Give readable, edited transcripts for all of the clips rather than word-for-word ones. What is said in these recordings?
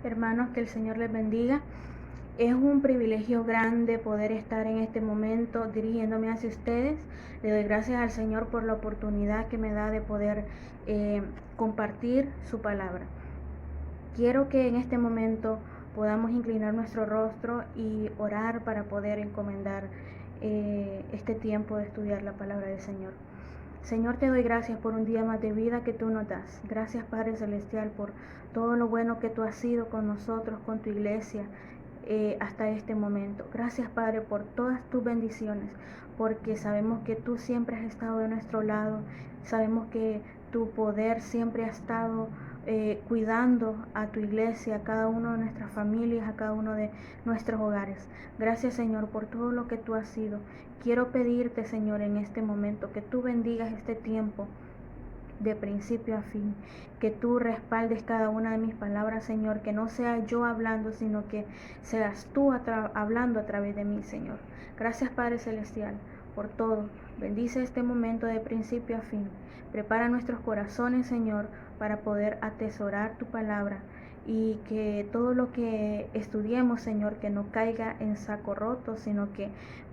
hermanos, que el Señor les bendiga. Es un privilegio grande poder estar en este momento dirigiéndome hacia ustedes. Le doy gracias al Señor por la oportunidad que me da de poder compartir su palabra. Quiero que en este momento podamos inclinar nuestro rostro y orar para poder encomendar este tiempo de estudiar la palabra del Señor. Señor, te doy gracias por un día más de vida que tú nos das. Gracias, Padre Celestial, por todo lo bueno que tú has sido con nosotros, con tu iglesia, hasta este momento. Gracias, Padre, por todas tus bendiciones, porque sabemos que tú siempre has estado de nuestro lado. Sabemos que tu poder siempre ha estado cuidando a tu iglesia, a cada uno de nuestras familias, a cada uno de nuestros hogares. Gracias, Señor, por todo lo que tú has sido. Quiero pedirte, Señor, en este momento que tú bendigas este tiempo de principio a fin, que tú respaldes cada una de mis palabras, Señor, que no sea yo hablando, sino que seas tú hablando a través de mí, Señor. Gracias, Padre Celestial, por todo. Bendice este momento de principio a fin. Prepara nuestros corazones, Señor, para poder atesorar tu palabra y que todo lo que estudiemos, Señor, que no caiga en saco roto, sino que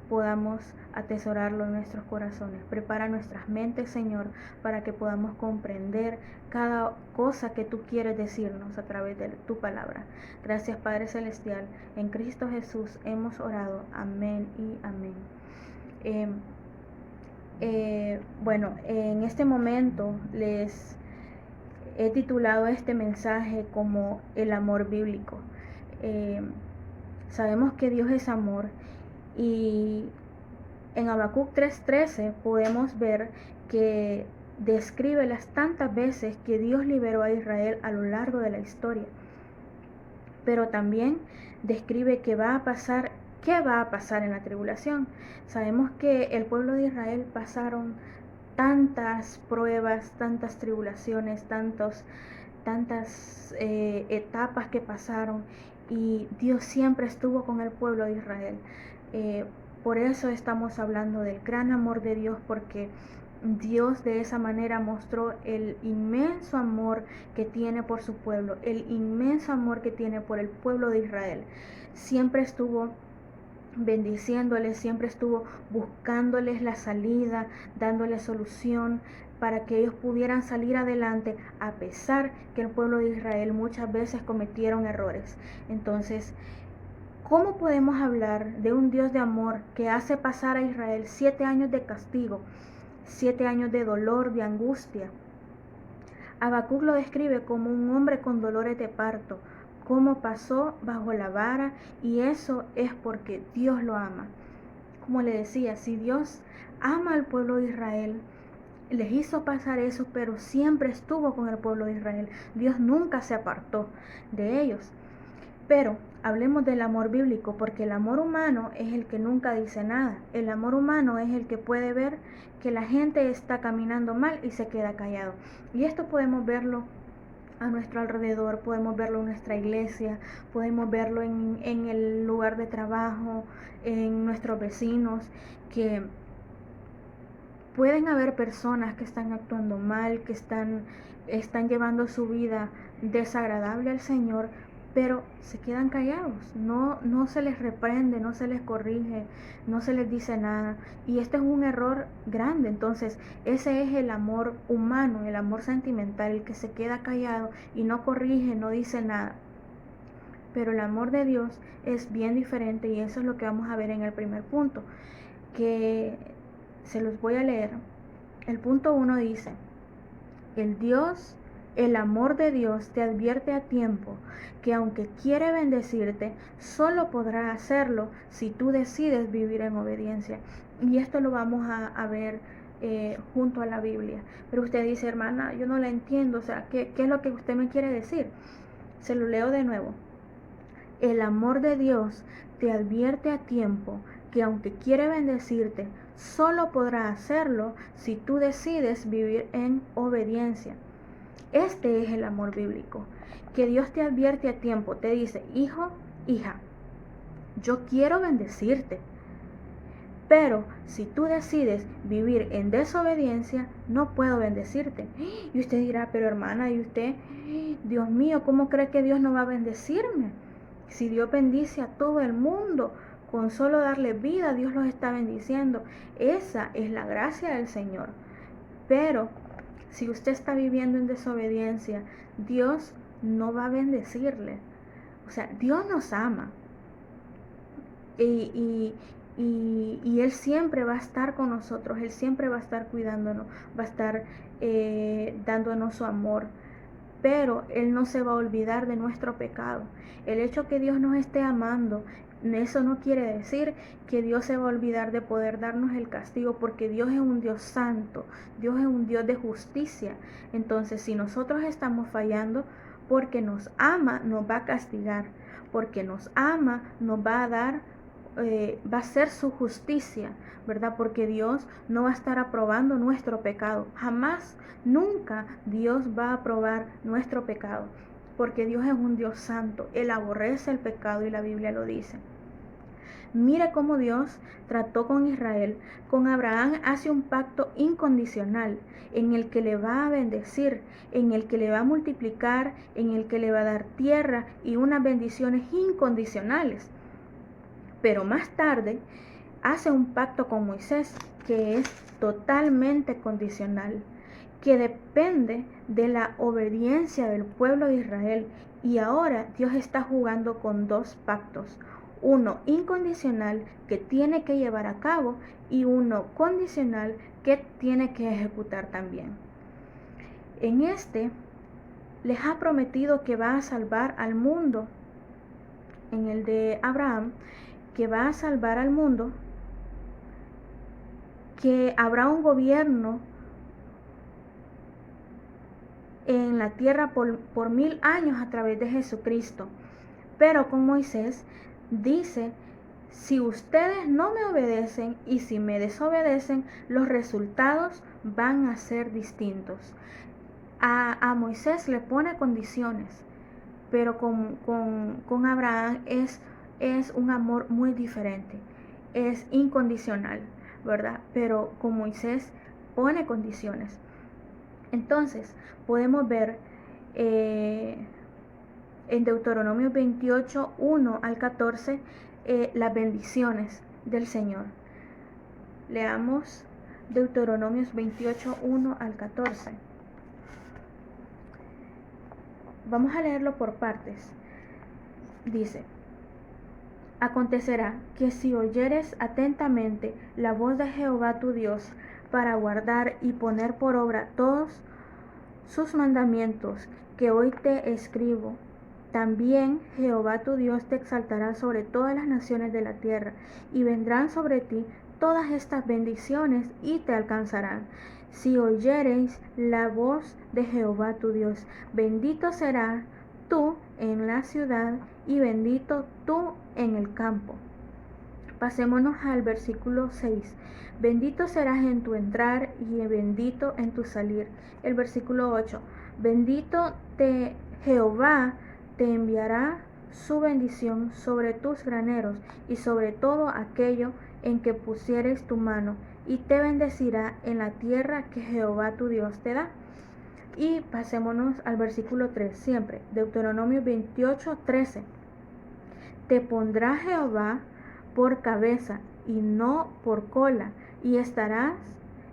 podamos atesorarlo en nuestros corazones. Prepara nuestras mentes, Señor, para que podamos comprender cada cosa que tú quieres decirnos a través de tu palabra. Gracias, Padre Celestial. En Cristo Jesús hemos orado. Amén y amén. Bueno, en este momento les he titulado este mensaje como el amor bíblico. Sabemos que Dios es amor y en Habacuc 3:13 podemos ver que describe las tantas veces que Dios liberó a Israel a lo largo de la historia. Pero también describe qué va a pasar en la tribulación. Sabemos que el pueblo de Israel pasaron tantas pruebas, tantas tribulaciones, tantas etapas que pasaron, y Dios siempre estuvo con el pueblo de Israel. Por eso estamos hablando del gran amor de Dios, porque Dios de esa manera mostró el inmenso amor que tiene por su pueblo, el inmenso amor que tiene por el pueblo de Israel. Siempre estuvo bendiciéndoles, siempre estuvo buscándoles la salida, dándoles solución para que ellos pudieran salir adelante, a pesar que el pueblo de Israel muchas veces cometieron errores. Entonces, ¿cómo podemos hablar de un Dios de amor que hace pasar a Israel 7 años de castigo, 7 años de dolor, de angustia? Habacuc lo describe como un hombre con dolores de parto, cómo pasó bajo la vara, y eso es porque Dios lo ama. Como le decía, si Dios ama al pueblo de Israel, les hizo pasar eso, pero siempre estuvo con el pueblo de Israel. Dios nunca se apartó de ellos. Pero hablemos del amor bíblico, porque el amor humano es el que nunca dice nada. El amor humano es el que puede ver que la gente está caminando mal y se queda callado. Y esto podemos verlo a nuestro alrededor, podemos verlo en nuestra iglesia, podemos verlo en el lugar de trabajo, en nuestros vecinos, que pueden haber personas que están actuando mal, que están llevando su vida desagradable al Señor, pero se quedan callados, no se les reprende, no se les corrige, no se les dice nada, y este es un error grande. Entonces ese es el amor humano, el amor sentimental, el que se queda callado y no corrige, no dice nada. Pero el amor de Dios es bien diferente, y eso es lo que vamos a ver en el primer punto, que se los voy a leer. El punto 1 dice: el amor de Dios te advierte a tiempo que aunque quiere bendecirte, solo podrá hacerlo si tú decides vivir en obediencia. Y esto lo vamos a ver junto a la Biblia. Pero usted dice: hermana, yo no la entiendo, o sea, ¿qué es lo que usted me quiere decir? Se lo leo de nuevo. El amor de Dios te advierte a tiempo que aunque quiere bendecirte, solo podrá hacerlo si tú decides vivir en obediencia. Este es el amor bíblico, que Dios te advierte a tiempo, te dice: hijo, hija, yo quiero bendecirte, Pero si tú decides vivir en desobediencia, no puedo bendecirte. Y usted dirá, pero hermana, ¿y usted? Dios mío, ¿cómo cree que Dios no va a bendecirme? Si Dios bendice a todo el mundo, con solo darle vida, Dios los está bendiciendo. Esa es la gracia del Señor. Pero si usted está viviendo en desobediencia, Dios no va a bendecirle. O sea, Dios nos ama. Y Él siempre va a estar con nosotros, Él siempre va a estar cuidándonos, va a estar dándonos su amor. Pero Él no se va a olvidar de nuestro pecado. El hecho que Dios nos esté amando, eso no quiere decir que Dios se va a olvidar de poder darnos el castigo, porque Dios es un Dios santo, Dios es un Dios de justicia. Entonces, si nosotros estamos fallando, porque nos ama, nos va a castigar, porque nos ama, nos va a dar, va a ser su justicia, ¿verdad? Porque Dios no va a estar aprobando nuestro pecado, jamás. Nunca Dios va a aprobar nuestro pecado, porque Dios es un Dios santo. Él aborrece el pecado y la Biblia lo dice. Mire cómo Dios trató con Israel. Con Abraham hace un pacto incondicional en el que le va a bendecir, en el que le va a multiplicar, en el que le va a dar tierra y unas bendiciones incondicionales. Pero más tarde hace un pacto con Moisés que es totalmente condicional, que depende de la obediencia del pueblo de Israel. Y ahora Dios está jugando con dos pactos, uno incondicional que tiene que llevar a cabo y uno condicional que tiene que ejecutar también. En este les ha prometido que va a salvar al mundo, en el de Abraham, que va a salvar al mundo, que habrá un gobierno en la tierra por 1000 años a través de Jesucristo. Pero con Moisés dice, si ustedes no me obedecen y si me desobedecen, los resultados van a ser distintos. A Moisés le pone condiciones, pero con Abraham es un amor muy diferente, es incondicional, ¿verdad? Pero con Moisés pone condiciones. Entonces, podemos ver en Deuteronomio 28, 1 al 14, las bendiciones del Señor. Leamos Deuteronomios 28, 1 al 14. Vamos a leerlo por partes. Dice: acontecerá que si oyeres atentamente la voz de Jehová tu Dios, para guardar y poner por obra todos sus mandamientos que hoy te escribo, también Jehová tu Dios te exaltará sobre todas las naciones de la tierra, y vendrán sobre ti todas estas bendiciones y te alcanzarán. Si oyereis la voz de Jehová tu Dios, bendito serás tú en la ciudad y bendito tú en el campo. Pasémonos al versículo 6. Bendito serás en tu entrar y bendito en tu salir. El versículo 8. Bendito Jehová te enviará su bendición sobre tus graneros y sobre todo aquello en que pusieres tu mano, y te bendecirá en la tierra que Jehová tu Dios te da. Y pasémonos al versículo 3 siempre. Deuteronomio 28, 13. Te pondrá Jehová por cabeza y no por cola, y estarás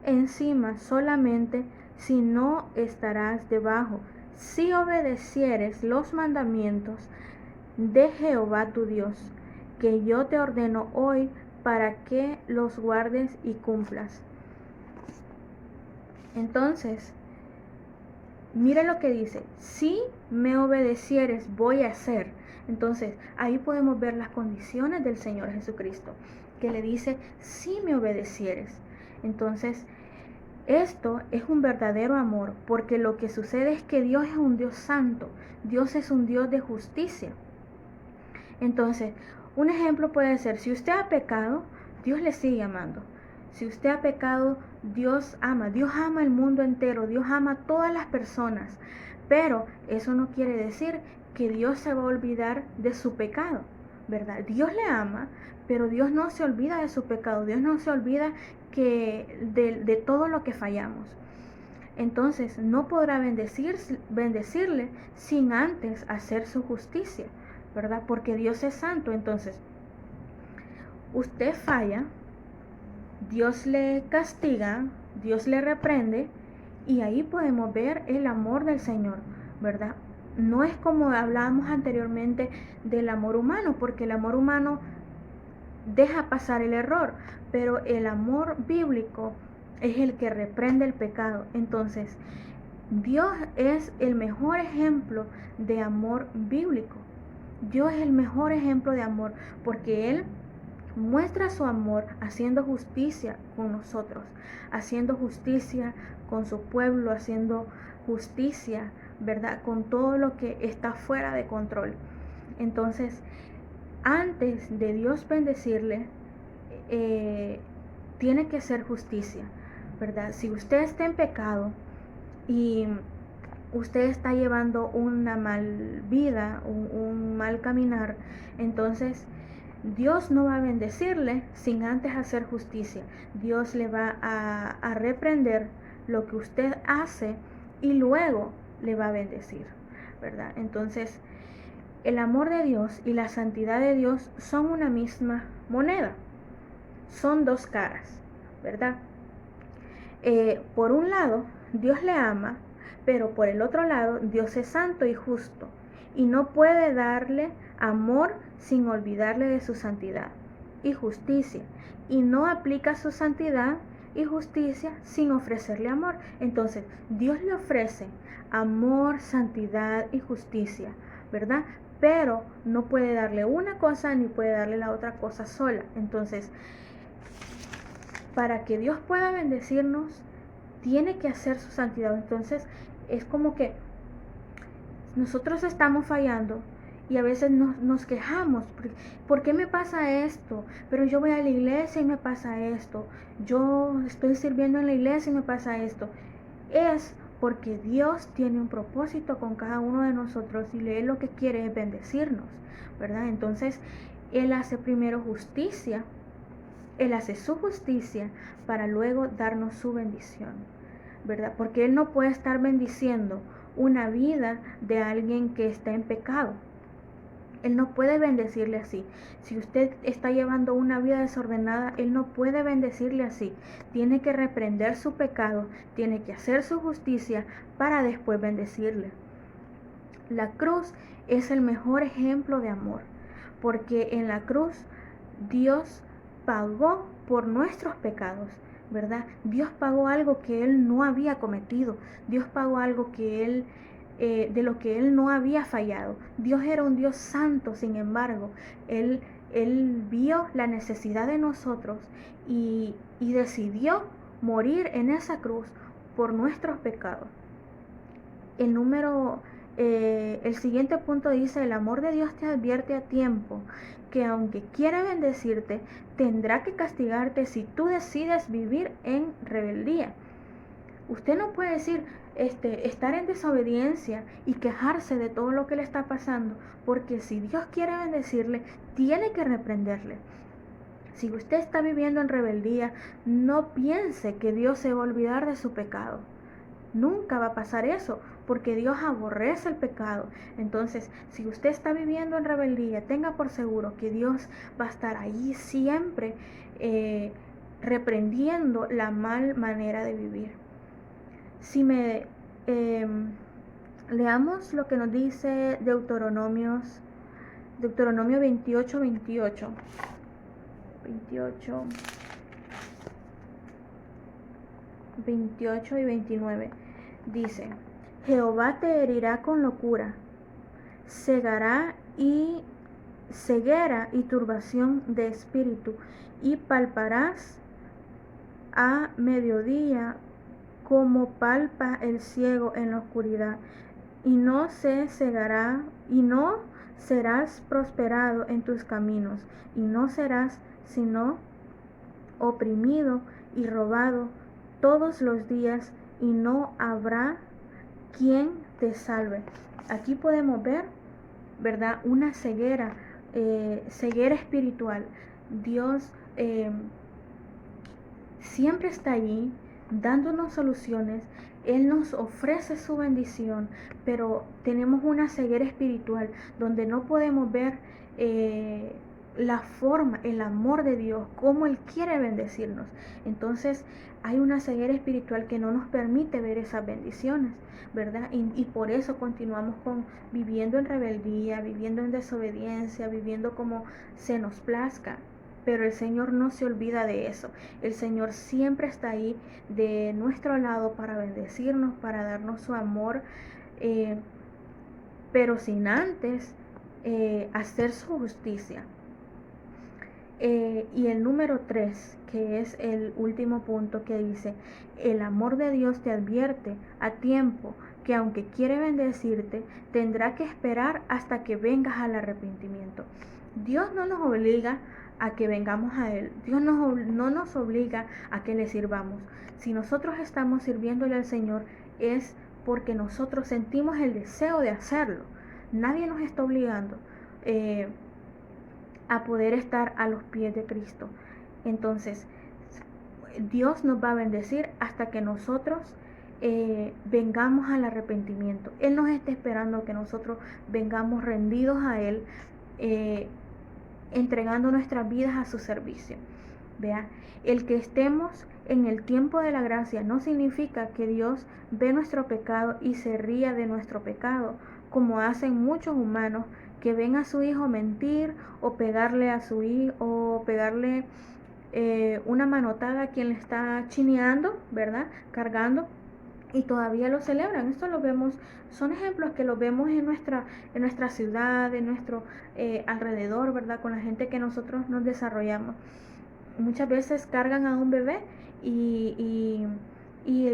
encima solamente, si no estarás debajo, si obedecieres los mandamientos de Jehová tu Dios, que yo te ordeno hoy para que los guardes y cumplas. Entonces, mira lo que dice: si me obedecieres, voy a hacer. Entonces, ahí podemos ver las condiciones del Señor Jesucristo, que le dice, si me obedecieres. Entonces, esto es un verdadero amor, porque lo que sucede es que Dios es un Dios santo, Dios es un Dios de justicia. Entonces, un ejemplo puede ser, si usted ha pecado, Dios le sigue amando. Si usted ha pecado, Dios ama el mundo entero, Dios ama a todas las personas, pero eso no quiere decir que Dios se va a olvidar de su pecado, ¿verdad? Dios le ama, pero Dios no se olvida de su pecado, Dios no se olvida de todo lo que fallamos. Entonces no podrá bendecirle sin antes hacer su justicia, ¿verdad? Porque Dios es santo. Entonces, usted falla, Dios le castiga, Dios le reprende, y ahí podemos ver el amor del Señor, ¿verdad? No es como hablábamos anteriormente del amor humano, porque el amor humano deja pasar el error, pero el amor bíblico es el que reprende el pecado. Entonces, Dios es el mejor ejemplo de amor bíblico. Dios es el mejor ejemplo de amor porque Él muestra su amor haciendo justicia con nosotros, haciendo justicia con su pueblo, haciendo justicia, ¿verdad? Con todo lo que está fuera de control. Entonces, antes de Dios bendecirle, tiene que ser justicia, ¿verdad? Si usted está en pecado y usted está llevando una mal vida, un mal caminar, entonces Dios no va a bendecirle sin antes hacer justicia. Dios le va a reprender lo que usted hace y luego le va a bendecir, ¿verdad? Entonces, el amor de Dios y la santidad de Dios son una misma moneda. Son dos caras, ¿verdad? Por un lado, Dios le ama, pero por el otro lado, Dios es santo y justo y no puede darle amor sin olvidarle de su santidad y justicia, y no aplica su santidad y justicia sin ofrecerle amor. Entonces, Dios le ofrece amor, santidad y justicia, ¿verdad? Pero no puede darle una cosa ni puede darle la otra cosa sola. Entonces, para que Dios pueda bendecirnos, tiene que hacer su santidad. Entonces, es como que nosotros estamos fallando y a veces nos quejamos. ¿Por qué me pasa esto? Pero yo voy a la iglesia y me pasa esto. Yo estoy sirviendo en la iglesia y me pasa esto. Es porque Dios tiene un propósito con cada uno de nosotros y Él lo que quiere es bendecirnos, ¿verdad? Entonces, Él hace primero justicia. Él hace su justicia para luego darnos su bendición, ¿verdad? Porque Él no puede estar bendiciendo una vida de alguien que está en pecado. Él no puede bendecirle así. Si usted está llevando una vida desordenada, Él no puede bendecirle así. Tiene que reprender su pecado, tiene que hacer su justicia para después bendecirle. La cruz es el mejor ejemplo de amor, porque en la cruz Dios pagó por nuestros pecados, ¿verdad? Dios pagó algo que Él no había cometido. Dios pagó algo que Él, de lo que Él no había fallado. Dios era un Dios santo, sin embargo, Él vio la necesidad de nosotros y decidió morir en esa cruz por nuestros pecados. El siguiente punto dice: el amor de Dios te advierte a tiempo que aunque quiera bendecirte, tendrá que castigarte si tú decides vivir en rebeldía. Usted no puede decir, estar en desobediencia y quejarse de todo lo que le está pasando, porque si Dios quiere bendecirle, tiene que reprenderle. Si usted está viviendo en rebeldía, no piense que Dios se va a olvidar de su pecado. Nunca va a pasar eso, porque Dios aborrece el pecado. Entonces, si usted está viviendo en rebeldía, tenga por seguro que Dios va a estar ahí siempre reprendiendo la mal manera de vivir. Si leamos lo que nos dice Deuteronomio 28, 28 y 29. Dice: Jehová te herirá con locura, ceguera y turbación de espíritu, y palparás a mediodía como palpa el ciego en la oscuridad, y no se cegará, y no serás prosperado en tus caminos, y no serás sino oprimido y robado todos los días, y no habrá quien te salve. Aquí podemos ver, ¿verdad?, una ceguera ceguera espiritual. Dios siempre está allí dándonos soluciones. Él nos ofrece su bendición, pero tenemos una ceguera espiritual donde no podemos ver la forma, el amor de Dios, cómo Él quiere bendecirnos. Entonces hay una ceguera espiritual que no nos permite ver esas bendiciones, ¿verdad? Y por eso continuamos viviendo en rebeldía, viviendo en desobediencia, viviendo como se nos plazca. Pero el Señor no se olvida de eso. El Señor siempre está ahí de nuestro lado para bendecirnos, para darnos su amor, pero sin antes hacer su justicia. Y el número 3, que es el último punto, que dice: el amor de Dios te advierte a tiempo que aunque quiere bendecirte, tendrá que esperar hasta que vengas al arrepentimiento. Dios no nos obliga a que vengamos a Él. Dios no nos obliga a que le sirvamos. Si nosotros estamos sirviéndole al Señor, es porque nosotros sentimos el deseo de hacerlo. Nadie nos está obligando a poder estar a los pies de Cristo. Entonces, Dios nos va a bendecir hasta que nosotros vengamos al arrepentimiento. Él nos está esperando que nosotros vengamos rendidos a Él, entregando nuestras vidas a su servicio. Vea, el que estemos en el tiempo de la gracia no significa que Dios ve nuestro pecado y se ría de nuestro pecado, como hacen muchos humanos que ven a su hijo mentir o pegarle a su hijo o pegarle una manotada a quien le está chineando, ¿verdad? Cargando, y todavía lo celebran. Esto lo vemos, son ejemplos que lo vemos en nuestra ciudad, en nuestro alrededor, ¿verdad? Con la gente que nosotros nos desarrollamos. Muchas veces cargan a un bebé y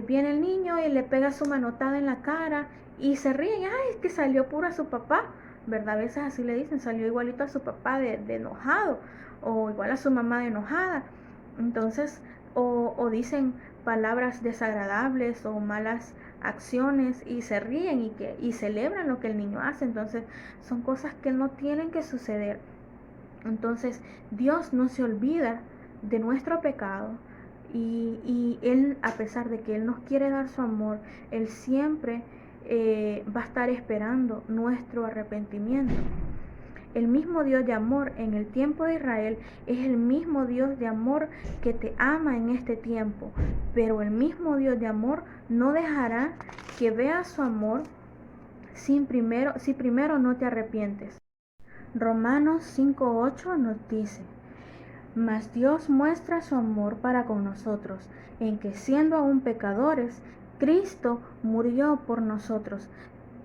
viene el niño y le pega su manotada en la cara y se ríen. Ay, es que salió puro a su papá, ¿verdad? A veces así le dicen, salió igualito a su papá de enojado, o igual a su mamá de enojada. Entonces, o dicen palabras desagradables o malas acciones y se ríen y celebran lo que el niño hace. Entonces, son cosas que no tienen que suceder. Entonces, Dios no se olvida de nuestro pecado, y Él, a pesar de que Él nos quiere dar su amor, Él siempre va a estar esperando nuestro arrepentimiento. El mismo Dios de amor en el tiempo de Israel es el mismo Dios de amor que te ama en este tiempo, pero el mismo Dios de amor no dejará que veas su amor si primero no te arrepientes. Romanos 5:8 nos dice: mas Dios muestra su amor para con nosotros, en que siendo aún pecadores, Cristo murió por nosotros.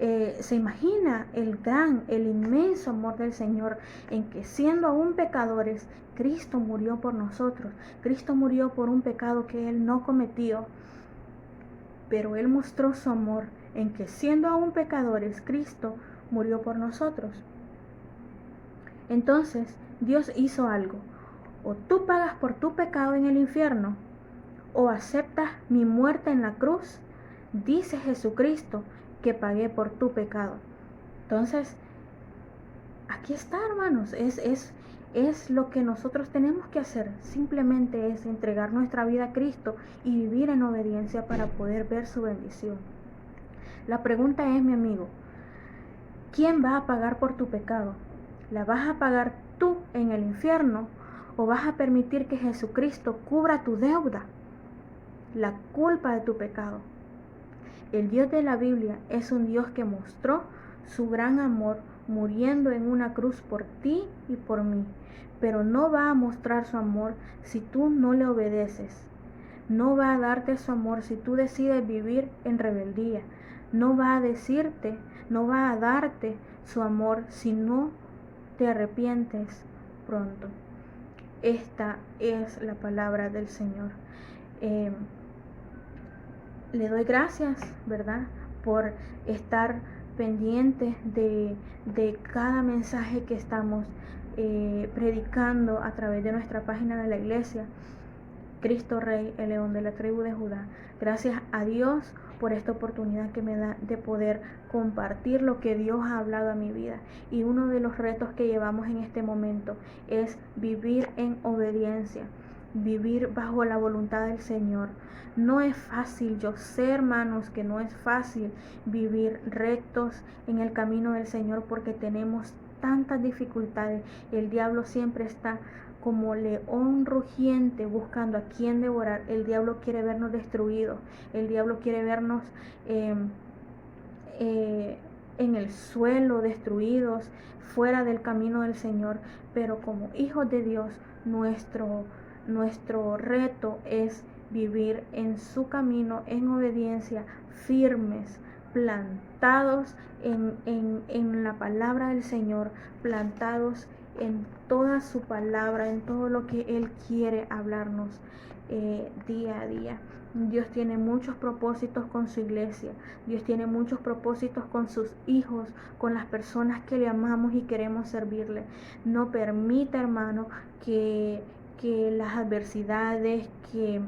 Se imagina el inmenso amor del Señor, en que siendo aún pecadores, Cristo murió por nosotros. Cristo murió por un pecado que Él no cometió, pero Él mostró su amor en que siendo aún pecadores, Cristo murió por nosotros. Entonces, Dios hizo algo. O tú pagas por tu pecado en el infierno, o aceptas mi muerte en la cruz. Dice Jesucristo que pagué por tu pecado. Entonces, aquí está, hermanos, es lo que nosotros tenemos que hacer. Simplemente es entregar nuestra vida a Cristo y vivir en obediencia para poder ver su bendición. La pregunta es, mi amigo, ¿quién va a pagar por tu pecado? ¿La vas a pagar tú en el infierno, o vas a permitir que Jesucristo cubra tu deuda, la culpa de tu pecado? El Dios de la Biblia es un Dios que mostró su gran amor muriendo en una cruz por ti y por mí, pero no va a mostrar su amor si tú no le obedeces. No va a darte su amor si tú decides vivir en rebeldía. No va a darte su amor si no te arrepientes pronto. Esta es la palabra del Señor. Le doy gracias, ¿verdad?, por estar pendientes de cada mensaje que estamos predicando a través de nuestra página de la iglesia, Cristo Rey, el León de la tribu de Judá. Gracias a Dios por esta oportunidad que me da de poder compartir lo que Dios ha hablado a mi vida. Y uno de los retos que llevamos en este momento es vivir en obediencia, vivir bajo la voluntad del Señor. No es fácil, yo sé, hermanos, que no es fácil vivir rectos en el camino del Señor porque tenemos tantas dificultades. El diablo siempre está como león rugiente buscando a quien devorar. El diablo quiere vernos destruidos. El diablo quiere vernos en el suelo, destruidos, fuera del camino del Señor. Pero como hijos de Dios, nuestro reto es vivir en su camino, en obediencia, firmes, plantados en la palabra del Señor, plantados en toda su palabra, en todo lo que Él quiere hablarnos día a día. Dios tiene muchos propósitos con su iglesia. Dios tiene muchos propósitos con sus hijos, con las personas que le amamos y queremos servirle. No permita, hermano, que las adversidades, que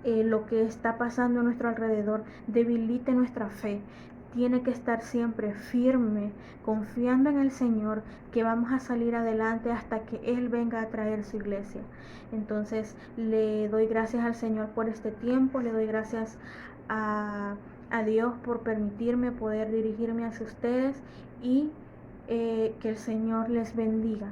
lo que está pasando a nuestro alrededor debilite nuestra fe. Tiene que estar siempre firme, confiando en el Señor, que vamos a salir adelante hasta que Él venga a traer su iglesia. Entonces le doy gracias al Señor por este tiempo, le doy gracias a Dios por permitirme poder dirigirme hacia ustedes y que el Señor les bendiga.